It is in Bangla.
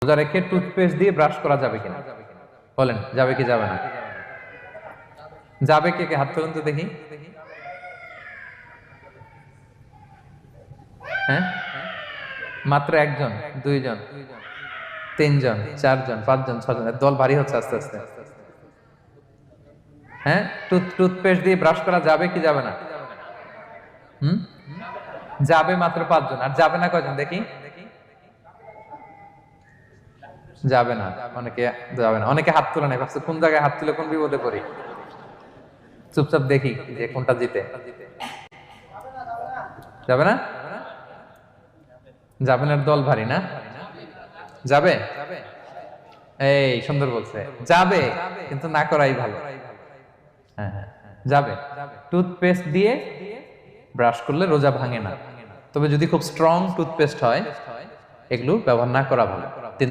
রোজা রেখে টুথপেস্ট দিয়ে ব্রাশ করা যাবে কিনা? বলেন যাবে কি যাবে না? যাবে, কে কে হাত তুলুন তো দেখি। হ্যাঁ, মাত্র একজন, দুইজন, তিনজন, চারজন, পাঁচজন, ছজন, দল ভারী হচ্ছে আস্তে আস্তে। হ্যাঁ, টুথপেস্ট দিয়ে ব্রাশ করা যাবে কি যাবে না? হুম, যাবে মাত্র পাঁচজন, আর যাবে না কয়জন দেখি? যাবে না, অনেকে যাবে না, অনেকে হাত তুলে নাই, ভাবছে কোন জায়গায় হাত তুলে কোন বিপদে পড়ি। চুপচাপ দেখি যে কোনটা জিতে। যাবে না? যাবে না, দল ভারী না? যাবে, এই সুন্দর বলছে, যাবে কিন্তু না করাই ভালো। হ্যাঁ হ্যাঁ, যাবে। টুথপেস্ট দিয়ে ব্রাশ করলে রোজা ভাঙে না, তবে যদি খুব স্ট্রং টুথপেস্ট হয় এগুলো ব্যবহার না করা ভালো।